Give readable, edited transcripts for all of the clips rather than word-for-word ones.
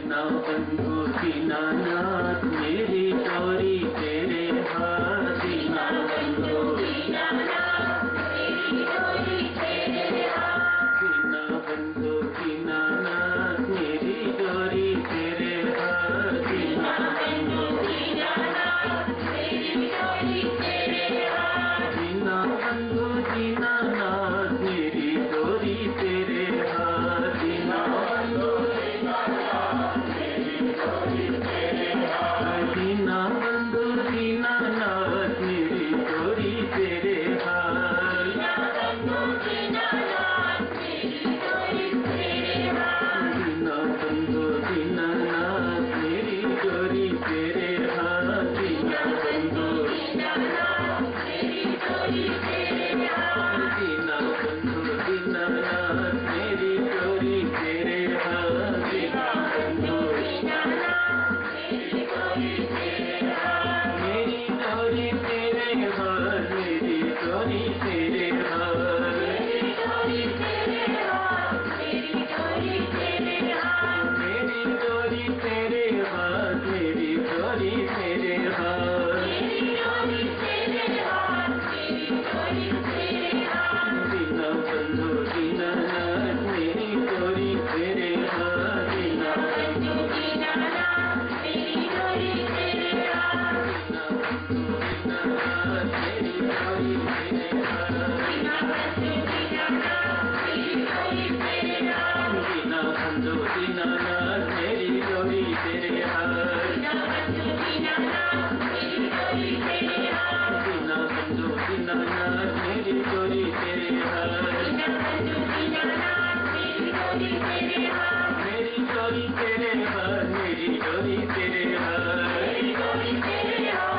दीना बंधु दीनानाथ मेरी डोरी तेरे हाथ। दीना बंधु दीनानाथ मेरी डोरी तेरे हाथ। दीना बंधु दीनानाथ मेरी डोरी तेरे हाथ। दीना बंधु दीनानाथ मेरी डोरी तेरे हाथ। दीना बंधु दीनानाथ मेरी डोरी तेरे हाथ। दीना बंधु दीनानाथ मेरी डोरी तेरे हाथ। दीना बंधु दीनानाथ मेरी डोरी तेरे हाथ। दीना बंधु दीनानाथ मेरी डोरी तेरे हाथ। दीना बंधु दीनानाथ मेरी डोरी तेरे हाथ। दीना बंधु दीनानाथ मेरी डोरी तेरे हाथ। दीना बंधु दीनानाथ मेरी डोरी तेरे हाथ। दीना बंधु दीनानाथ मेरी डोरी तेरे हाथ। मेरी डोरी तेरे हाथ। मेरी डोरी तेरे हाथ। मेरी डोरी तेरे हाथ। मेरी डोरी तेरे हाथ। मेरी डोरी तेरे हाथ। मेरी डोरी तेरे हाथ। मेरी डोरी तेरे हाथ। मेरी डोरी तेरे हाथ। दीना बंधु दीनानाथ मेरी डोरी तेरे हाथ। दीना बंधु दीनानाथ मेरी डोरी तेरे हाथ। दीना बंधु दीनानाथ मेरी डोरी तेरे हाथ। दीना बंधु दीनानाथ मेरी डोरी तेरे हाथ। दीना बंधु दीनानाथ मेरी डोरी तेरे हाथ। दीना बंधु दीनानाथ मेरी डोरी तेरे हाथ। दीना बंधु दीनानाथ मेरी डोरी तेरे हाथ। दीना बंधु दीनानाथ मेरी डोरी तेरे हाथ। मेरी डोरी तेरे हाथ। मेरी डोरी तेरे हाथ। मेरी डोरी तेरे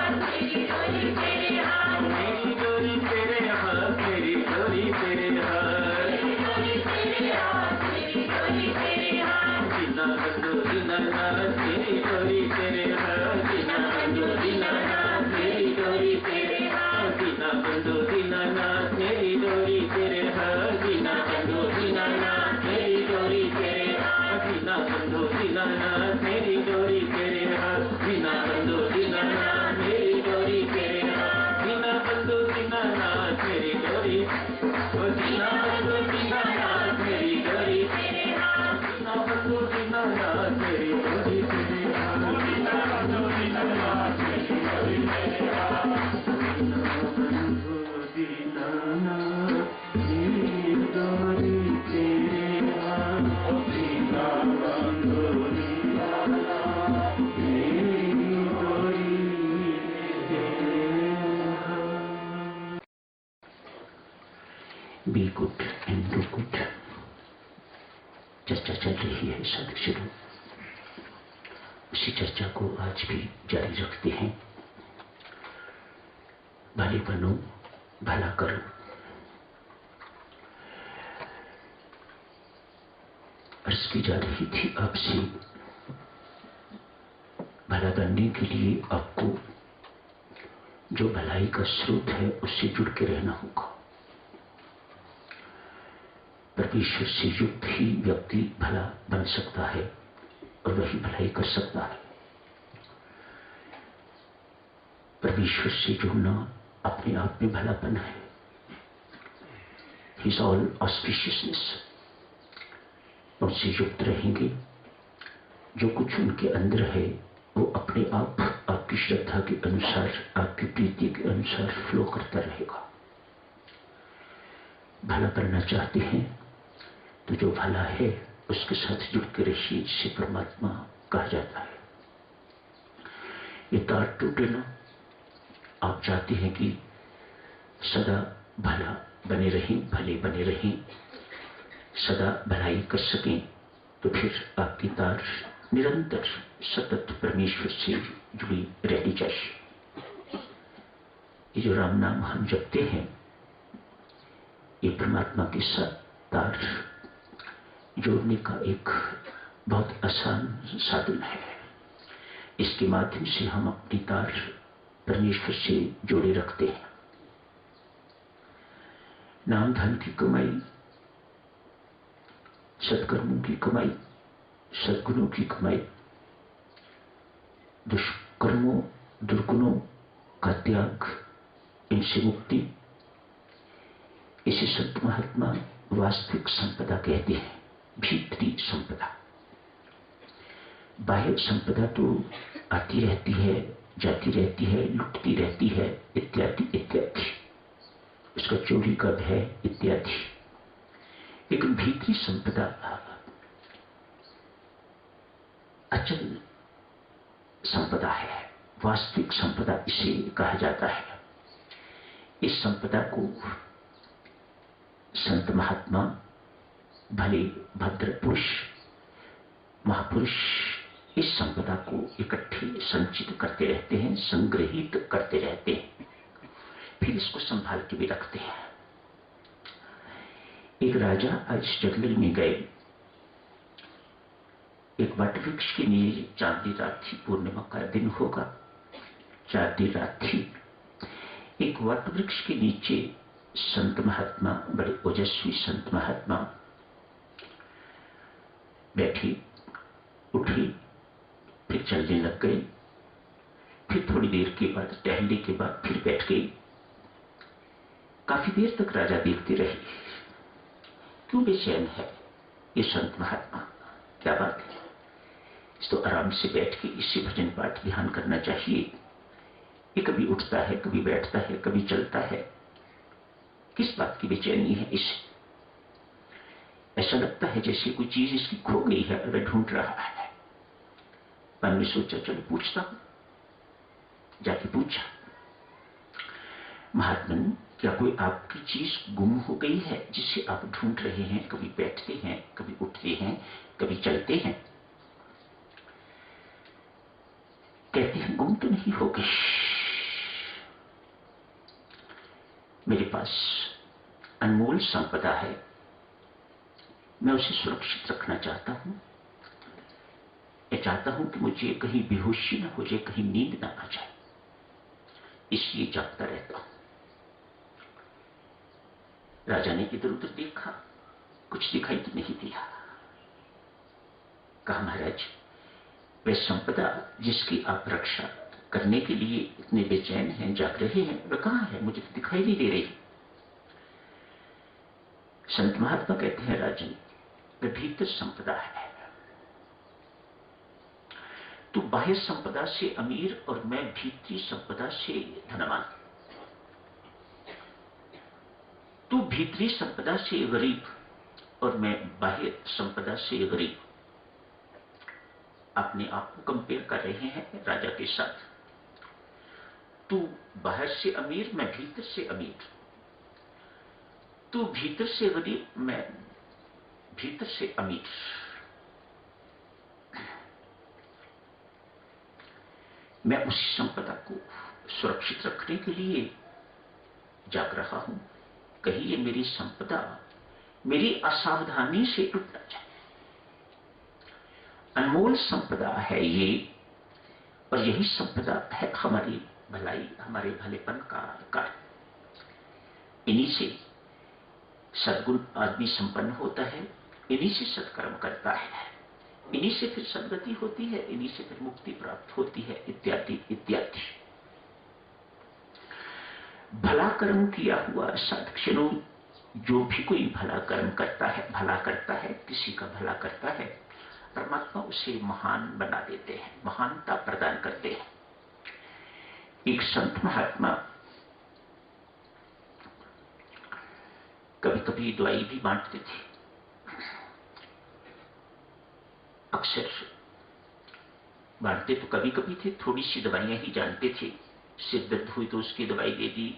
हाथ। मेरी डोरी तेरे हाथ। मेरी डोरी तेरे हाथ। मेरी डोरी तेरे हाथ। मेरी डोरी तेरे हाथ। मेरी डोरी तेरे हाथ। दीना बंधु दीनानाथ मेरी डोरी तेरे हाथ। दीना बंधु दीनानाथ मेरी डोरी तेरे हाथ। दीना बंधु दीनानाथ मेरी डोरी तेरे हाथ। दीना बंधु दीनानाथ मेरी डोरी तेरे हाथ। दीना बंधु दीनानाथ मेरी डोरी तेरे हाथ। दीना बंधु दीनानाथ मेरी डोरी तेरे हाथ। दीना बंधु दीनानाथ मेरी डोरी। दीना बंधु दीनानाथ मेरी डोरी तेरे हाथ। दीना बंधु दीनानाथ मेरी डोरी तेरे हाथ। दीना बंधु दीनानाथ मेरी डोरी तेरे हाथ। दीना बंधु दीनानाथ मेरी डोरी तेरे हाथ। दीना बंधु दीनानाथ मेरी डोरी तेरे हाथ। Be good and do good चर्चा चल रही है सदस्यों। उसी चर्चा को आज भी जारी रखते हैं। भले बनो भला करो। अर्ज की जा रही थी आपसे, भला बनने के लिए आपको जो भलाई का स्रोत है उससे जुड़ के रहना होगा। परमेश्वर से युक्त ही व्यक्ति भला बन सकता है और वही भलाई कर सकता है। परमेश्वर से जुड़ना अपने आप में भलापन है। He is all auspiciousness। उनसे युक्त रहेंगे, जो कुछ उनके अंदर है वो अपने आप आपकी श्रद्धा के अनुसार, आपकी प्रीति के अनुसार फ्लो करता रहेगा। भला बनना चाहते हैं तो जो भला है उसके साथ जुड़ के रहिए, जिसे परमात्मा कहा जाता है। ये तार टूटे ना। आप चाहते हैं कि सदा भला बने रहें, भले बने रहें, सदा भलाई कर सकें, तो फिर आपकी तार निरंतर सतत परमेश्वर से जुड़ी रहनी चाहिए। ये जो राम नाम हम जपते हैं, ये परमात्मा के साथ तार जोड़ने का एक बहुत आसान साधन है। इसके माध्यम से हम अपनी तार परमेश्वर से जोड़े रखते हैं। नाम धन की कमाई, सत्कर्मों की कमाई, सद्गुणों की कमाई दुष्कर्मों, दुर्गुणों का त्याग, इनसे मुक्ति, इसे संत महात्मा वास्तविक संपदा कहते हैं, भीतरी संपदा। बाह्य संपदा तो आती रहती है, जाती रहती है, लुटती रहती है, इत्यादि इत्यादि, उसका चोरी का भय इत्यादि। लेकिन भीतरी संपदा अचल संपदा है, वास्तविक संपदा इसे कहा जाता है। इस संपदा को संत महात्मा, भले भद्र पुरुष, महापुरुष इस संपदा को इकट्ठे संचित करते रहते हैं, संग्रहित करते रहते हैं, फिर इसको संभाल के भी रखते हैं। एक राजा आज जंगल में गए, एक वट वृक्ष के नीचे, चांदी रात थी, पूर्णिमा का दिन होगा, चांदी रात थी। एक वट वृक्ष के नीचे संत महात्मा, बड़े ओजस्वी संत महात्मा बैठे, उठे, फिर चलने लग गए, फिर थोड़ी देर के बाद, टहलने के बाद फिर बैठ गए। काफी देर तक राजा देखते रहे, क्यों बेचैन है ये संत महात्मा, क्या बात है? इस तो आराम से बैठ के इसी भजन पाठ ध्यान करना चाहिए। ये कभी उठता है, कभी बैठता है, कभी चलता है, किस बात की बेचैनी है इसे? ऐसा लगता है जैसे कोई चीज इसकी खो गई है, वह ढूंढ रहा है। मन में सोचा, चलो पूछता हूं। जाके पूछा, महात्मन, क्या कोई आपकी चीज गुम हो गई है जिसे आप ढूंढ रहे हैं? कभी बैठते हैं, कभी उठते हैं, कभी चलते हैं। कहते हैं गुम तो नहीं हो गई, मेरे पास अनमोल संपदा है, मैं उसे सुरक्षित रखना चाहता हूं। मैं चाहता हूं कि मुझे कहीं बेहोशी ना हो जाए, कहीं नींद ना आ जाए, इसलिए जागता रहता हूं। राजा ने इधर उधर देखा, कुछ दिखाई तो नहीं दिया। कहा, महाराज, वह संपदा जिसकी आप रक्षा करने के लिए इतने बेचैन हैं, जाग रहे हैं, वह कहां है? मुझे तो दिखाई नहीं दे रही। संत महात्मा कहते हैं, राजन, वह भीतर संपदा है। तू बाह्य संपदा से अमीर और मैं भीतरी संपदा से धनवान। तू भीतरी संपदा से गरीब और मैं बाह्य संपदा से गरीब। अपने आप को कंपेयर कर रहे हैं राजा के साथ। तू बाहर से अमीर, मैं भीतर से अमीर। तू भीतर से गरीब, मैं भीतर से अमीर। मैं उसी संपदा को सुरक्षित रखने के लिए जाग रहा हूं, कहीं ये मेरी संपदा मेरी असावधानी से टूट न जाए। अनमोल संपदा है ये, और यही संपदा है हमारी भलाई, हमारे भलेपन का कारण। इन्हीं से सद्गुण आदमी संपन्न होता है, इन्हीं से सत्कर्म करता है, इन्हीं से फिर सद्गति होती है, इन्हीं से फिर मुक्ति प्राप्त होती है, इत्यादि इत्यादि। भला कर्म किया हुआ साधक, जो भी कोई भला कर्म करता है, भला करता है, किसी का भला करता है, परमात्मा उसे महान बना देते हैं, महानता प्रदान करते हैं। एक संत महात्मा कभी कभी दवाई भी बांटते थे। अक्सर बांटते तो कभी कभी थे, थोड़ी सी दवाइयां ही जानते थे। सिर दर्द हुई तो उसकी दवाई दे दी,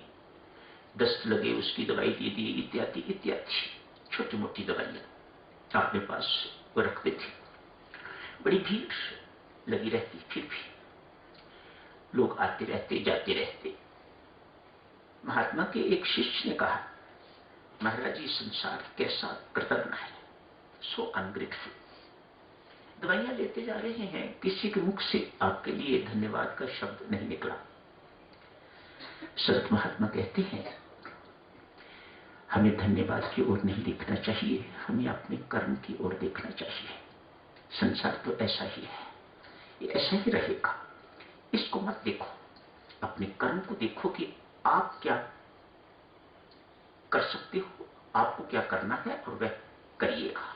दस्त लगे उसकी दवाई दे दी, इत्यादि इत्यादि छोटी मोटी दवाइयां अपने पास वो रखते थे। बड़ी भीड़ लगी रहती, फिर भी लोग आते रहते, जाते रहते। महात्मा के एक शिष्य ने कहा, महाराज, ये संसार कैसा कृतज्ञ है, सो अनग्रेटफुल। दवाइयां लेते जा रहे हैं, किसी के मुख से आपके लिए धन्यवाद का शब्द नहीं निकला। संत महात्मा कहते हैं, हमें धन्यवाद की ओर नहीं देखना चाहिए, हमें अपने कर्म की ओर देखना चाहिए। संसार तो ऐसा ही है, ये ऐसा ही रहेगा। इसको मत देखो, अपने कर्म को देखो कि आप क्या कर सकते हो, आपको क्या करना है और वह करिएगा।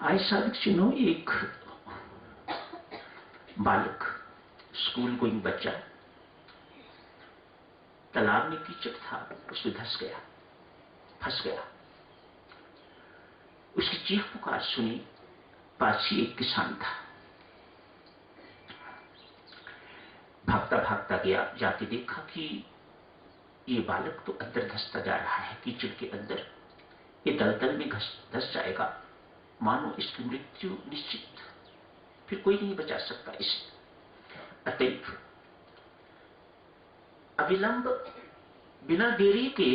आए साधक सुनो, एक बालक, स्कूल गोइंग बच्चा, तालाब में कीचड़ था, उसमें धंस गया, फंस गया। उसकी चीख पुकार सुनी, पास ही एक किसान था। भागता भागता गया, जाके देखा कि ये बालक तो अंदर धंसता जा रहा है कीचड़ के अंदर, ये दलदल में धंस जाएगा, मानो इसकी मृत्यु निश्चित, फिर कोई नहीं बचा सकता इसे। अतएव अविलंब बिना देरी के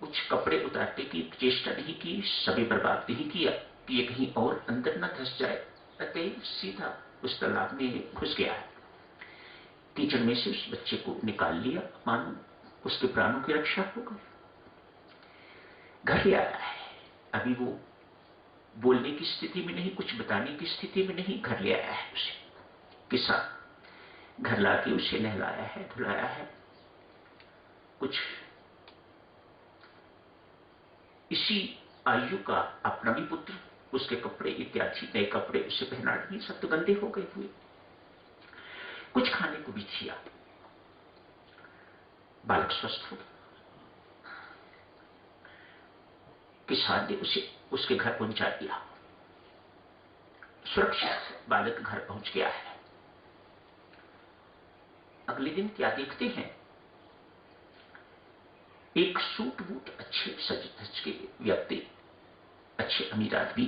कुछ कपड़े उतारने की चेष्टा नहीं की, समय बर्बाद नहीं किया कि ये कहीं और अंदर न धंस जाए। अतएव सीधा उस तालाब में घुस गया है, कीचड़ में से उस बच्चे को निकाल लिया, मानो उसके प्राणों की रक्षा हो गई। घर ले आया है, अभी वो बोलने की स्थिति में नहीं, कुछ बताने की स्थिति में नहीं, घर ले आया है उसे किसान। घर लाके उसे नहलाया है, धुलाया है, कुछ इसी आयु का अपना भी पुत्र, उसके कपड़े इत्यादि नए कपड़े उसे पहना दिए, सब तो गंदे हो गए हुए। कुछ खाने को भी दिया, बालक स्वस्थ हो गया। किसान ने उसे उसके घर पहुंचा दिया, सुरक्षित बालक घर पहुंच गया है। अगले दिन क्या देखते हैं, एक सूट बूट अच्छे सज धज के व्यक्ति, अच्छे अमीर आदमी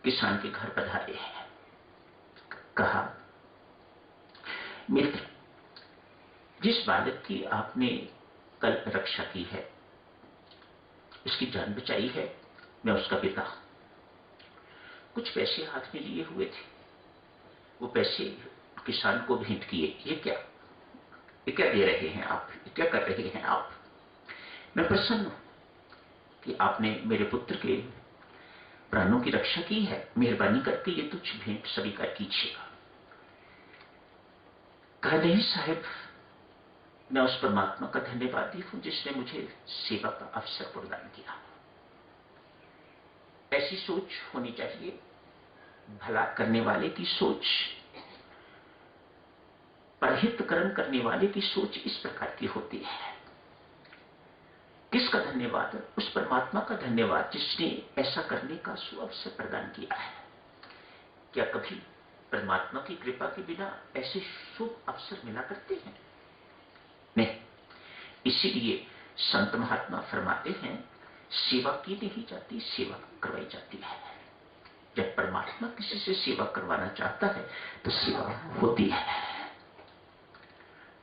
किसान के घर पधारे हैं। कहा, मित्र, जिस बालक की आपने कल रक्षा की है, उसकी जान बचाई है, मैं उसका पिता हूं। कुछ पैसे हाथ में लिए हुए थे, वो पैसे किसान को भेंट किए। ये क्या दे रहे हैं आप, ये क्या कर रहे हैं आप? मैं प्रसन्न हूं कि आपने मेरे पुत्र के प्राणों की रक्षा की है, मेहरबानी करके ये तुच्छ भेंट स्वीकार कीजिएगा। कहा, नहीं साहब, मैं उस परमात्मा का धन्यवादी हूं जिसने मुझे सेवा का अवसर प्रदान किया। ऐसी सोच होनी चाहिए, भला करने वाले की सोच, परहित कर्म करने वाले की सोच इस प्रकार की होती है। किसका धन्यवाद? उस परमात्मा का धन्यवाद जिसने ऐसा करने का सुअवसर प्रदान किया है। क्या कभी परमात्मा की कृपा के बिना ऐसे शुभ अवसर मिला करते हैं? नहीं। इसीलिए संत महात्मा फरमाते हैं, सेवा की नहीं जाती, सेवा करवाई जाती है। जब परमात्मा किसी से सेवा करवाना चाहता है तो सेवा होती है,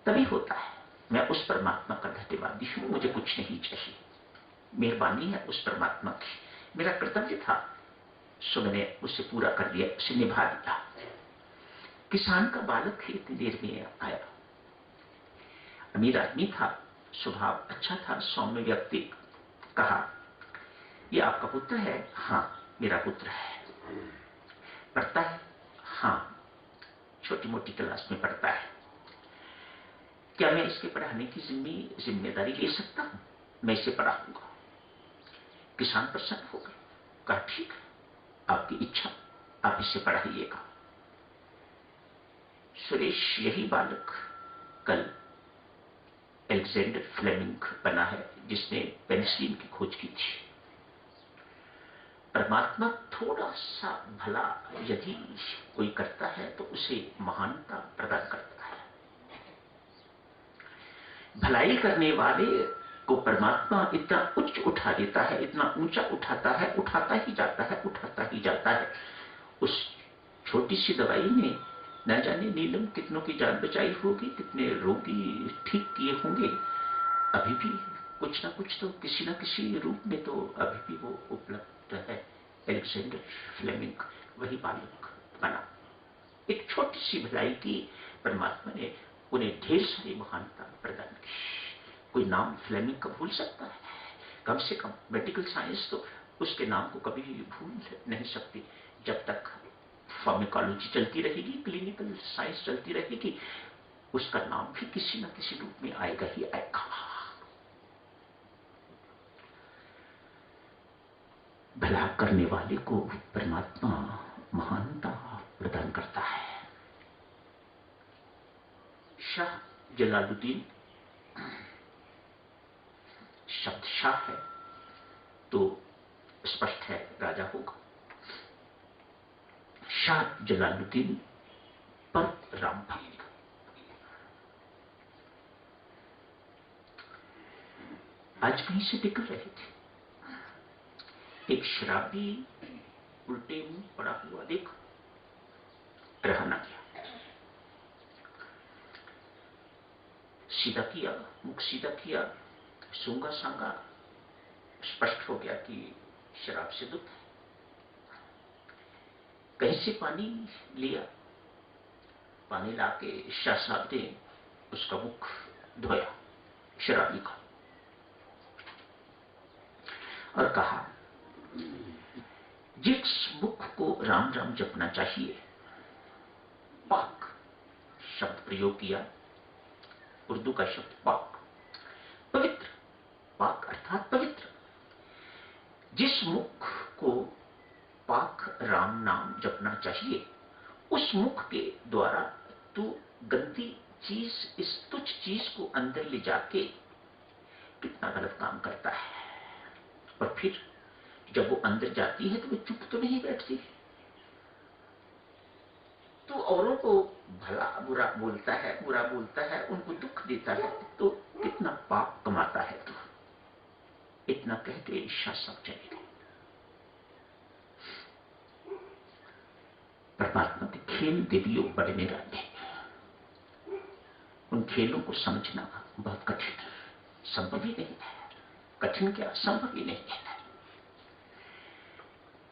तभी होता है। मैं उस परमात्मा का धन्यवादी हूं, मुझे कुछ नहीं चाहिए, मेहरबानी है उस परमात्मा की। मेरा कर्तव्य था, सो मैंने उसे पूरा कर लिया, उसे निभा दिया। किसान का बालक इतनी देर में आया, अमीर आदमी था, स्वभाव अच्छा था, सौम्य व्यक्ति। कहा, ये आपका पुत्र है? हाँ, मेरा पुत्र है। पढ़ता है? हाँ, छोटी मोटी क्लास में पढ़ता है। क्या मैं इसके पढ़ाने की जिम्मेदारी ले सकता हूं? मैं इसे पढ़ाऊंगा। किसान प्रसन्न हो गए, कहा, ठीक है, आपकी इच्छा, आप इसे पढ़ाइएगा। सुरेश, यही बालक कल अलेक्जेंडर फ्लेमिंग बना है, जिसने पेनिसिलिन की खोज की थी। परमात्मा थोड़ा सा भला यदि कोई करता है तो उसे महानता प्रदान करता है। भलाई करने वाले को परमात्मा इतना उच्च उठा देता है, इतना ऊंचा उठाता है, उठाता ही जाता है, उठाता ही जाता है। उस छोटी सी दवाई ने न जाने नीलम कितनों की जान बचाई होगी, कितने रोगी ठीक किए होंगे। अभी भी कुछ ना कुछ तो किसी न किसी रूप में तो अभी भी वो उपलब्ध है। अलेक्जेंडर फ्लेमिंग वही बालक बना। एक छोटी सी भलाई की परमात्मा ने उन्हें ढेर सारी महानता प्रदान की। कोई नाम फ्लेमिंग का भूल सकता है? कम से कम मेडिकल साइंस तो उसके नाम को कभी भूल नहीं सकती, जब तक फार्मेकोलॉजी चलती रहेगी, क्लिनिकल साइंस चलती रहेगी, उसका नाम भी किसी न किसी रूप में आएगा ही आएगा। भला करने वाले को परमात्मा महानता प्रदान करता है। शाह जलालुद्दीन शब्द शाह है तो स्पष्ट है राजा होगा। शाह जलालुद्दीन पर राम भक्त। आज कहीं से निकल रहे थे, एक शराबी उल्टे मुंह पड़ा हुआ देख रहा ना गया, सीधा किया, मुख सीधा किया, सूंगा सांगा, स्पष्ट हो गया कि शराब से दुख है। कहीं से पानी लिया, पानी लाके शाह साहब ने उसका मुख धोया शराबी का और कहा, जिस मुख को राम राम जपना चाहिए, पाक शब्द प्रयोग किया, उर्दू का शब्द पाक, पवित्र, पाक अर्थात पवित्र। जिस मुख को पाक राम नाम जपना चाहिए, उस मुख के द्वारा तू गंदी चीज, इस तुच्छ चीज को अंदर ले जाके कितना गलत काम करता है। और फिर जब वो अंदर जाती है तो वो चुप तो नहीं बैठती, तो औरों को भला बुरा बोलता है, उनको दुख देता है, तो कितना पाप कमाता है। तो इतना कह के शाह साहब चले गए। परमात्मा के खेल देवियों बड़े निराले हैं, उन खेलों को समझना बहुत कठिन है, संभव ही नहीं है। कठिन क्या, संभव ही नहीं है।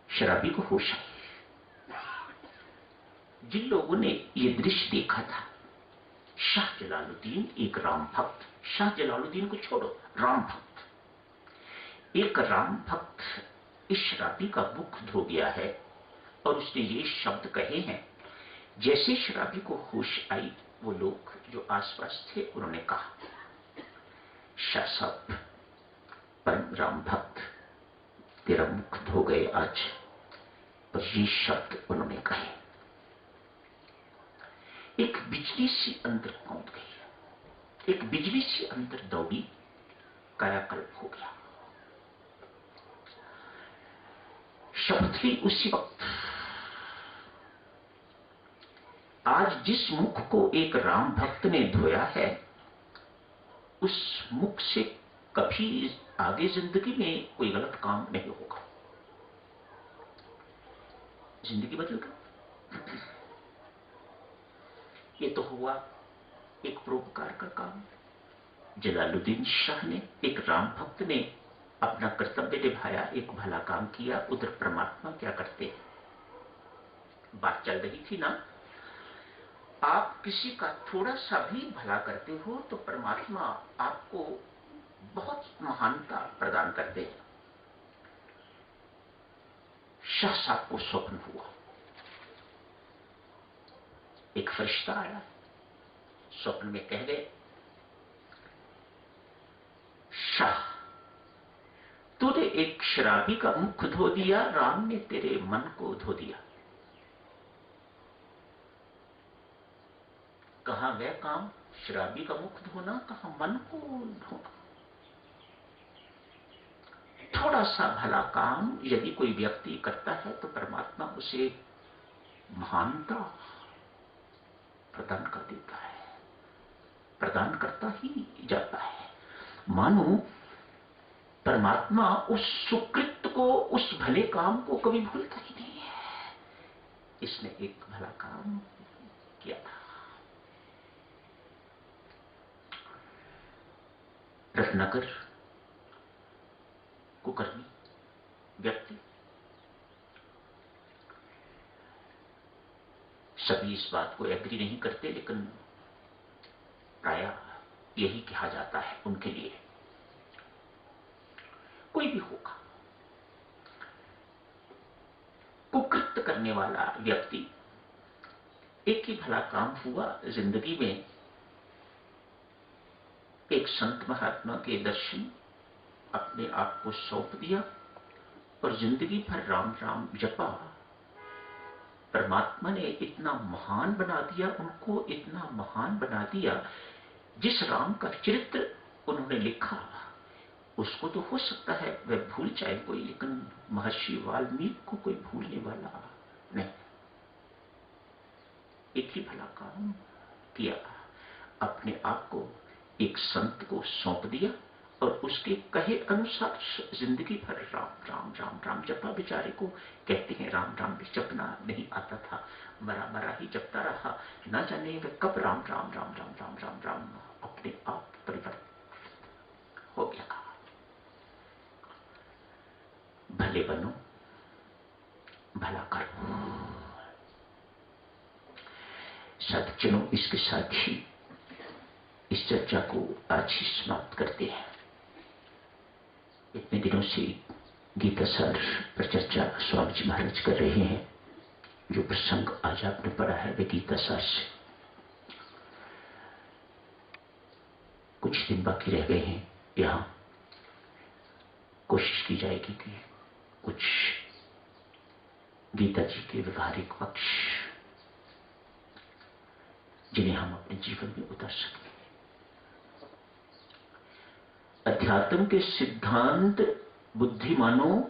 शराबी को होश आई। जिन लोगों ने ये दृश्य देखा था, शाह जलालुद्दीन एक राम भक्त, शाह जलालुद्दीन को छोड़ो, राम भक्त, एक राम भक्त इस शराबी का मुख धो गया है और उसने ये शब्द कहे हैं। जैसे शराबी को होश आई, वो लोग जो आसपास थे उन्होंने कहा, शाह साहब परम राम भक्त, तेरा मुख धो गए आज। पर ये शब्द उन्होंने कहे, एक बिजली सी अंदर कूद गई, एक बिजली सी अंदर दौड़ी, कायाकल्प हो गया। शब्द ही उसी वक्त, आज जिस मुख को एक राम भक्त ने धोया है, उस मुख से कभी आगे जिंदगी में कोई गलत काम नहीं होगा। जिंदगी बदल गई। ये तो हुआ एक परोपकार का काम। जलालुद्दीन शाह ने, एक राम भक्त ने अपना कर्तव्य निभाया, एक भला काम किया। उधर परमात्मा क्या करते हैं, बात चल रही थी ना, आप किसी का थोड़ा सा भी भला करते हो तो परमात्मा आपको बहुत महानता प्रदान करते हैं। शाह साहब को स्वप्न हुआ, एक फरिश्ता आया, स्वप्न में कह गए, शाह तूने एक शराबी का मुख धो दिया, राम ने तेरे मन को धो दिया। कहा वह काम, शराबी का मुख धोना, कहा मन को धोना। थोड़ा सा भला काम यदि कोई व्यक्ति करता है तो परमात्मा उसे महानता प्रदान कर देता है, प्रदान करता ही जाता है। मानो परमात्मा उस सुकृत को, उस भले काम को कभी भूलता ही नहीं है। इसने एक भला काम किया था। रत्नाकर कुकर्मी व्यक्ति, सभी इस बात को एग्री नहीं करते, लेकिन प्रायः यही कहा जाता है उनके लिए। कोई भी होगा, कुकृत्य करने वाला व्यक्ति एक ही भला काम हुआ जिंदगी में, एक संत महात्मा के दर्शन, अपने आप को सौंप दिया और जिंदगी भर राम राम जपा। परमात्मा ने इतना महान बना दिया, उनको इतना महान बना दिया। जिस राम का चरित्र उन्होंने लिखा, उसको तो हो सकता है वह भूल जाए कोई, लेकिन महर्षि वाल्मीकि को कोई भूलने वाला नहीं। एक ही भला काम किया, अपने आप को एक संत को सौंप दिया और उसके कहे अनुसार जिंदगी भर राम राम राम राम जपा। बेचारे को कहते हैं राम राम भी जपना नहीं आता था, मरा मरा ही जपता रहा, ना जाने वह कब राम राम राम राम राम राम राम अपने आप परिवर्तन हो गया। भले बनो, भला करो। साधुजनों, इसके साथ ही इस चर्चा को आज ही समाप्त करते हैं। इतने दिनों से गीता सार पर चर्चा स्वामी जी महाराज कर रहे हैं। जो प्रसंग आज आपने पढ़ा है वे गीता सार से। कुछ दिन बाकी रह गए हैं। यहां कोशिश की जाएगी कि कुछ गीता जी के व्यवहारिक पक्ष जिन्हें हम अपने जीवन में उतार सकते हैं। अध्यात्म के सिद्धांत बुद्धिमानों,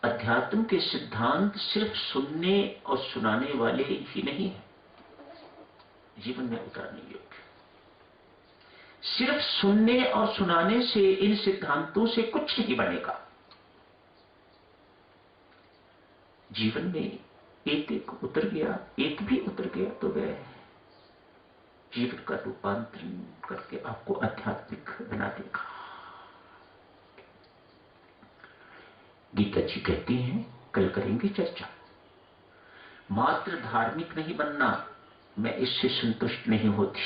अध्यात्म के सिद्धांत सिर्फ सुनने और सुनाने वाले ही नहीं है, जीवन में उतारने योग्य। सिर्फ सुनने और सुनाने से इन सिद्धांतों से कुछ नहीं बनेगा। जीवन में एक एक उतर गया, एक भी उतर गया तो वह जीवन का रूपांतरण करके आपको आध्यात्मिक बना देगा। गीता जी कहती हैं, कल करेंगे चर्चा, मात्र धार्मिक नहीं बनना, मैं इससे संतुष्ट नहीं होती।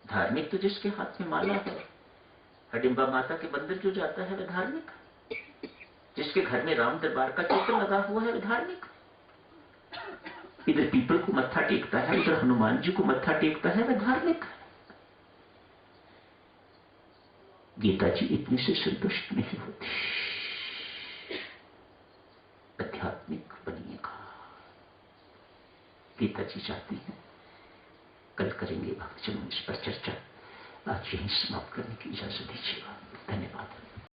धार्मिक तो जिसके हाथ में माला है, हडिम्बा माता के मंदिर जो जाता है वह धार्मिक। जिसके घर में राम दरबार का चित्र लगा हुआ है वह धार्मिक। इधर पीपल को मत्था टेकता है, इधर हनुमान जी को मत्था टेकता है, वह धार्मिक। गीता जी इतने से संतुष्ट नहीं होती। आध्यात्मिक बनिएगा, गीता जी चाहती है। कल करेंगे भक्तजनों इस पर चर्चा। आज यहीं समाप्त करने की इजाजत दीजिएगा। धन्यवाद।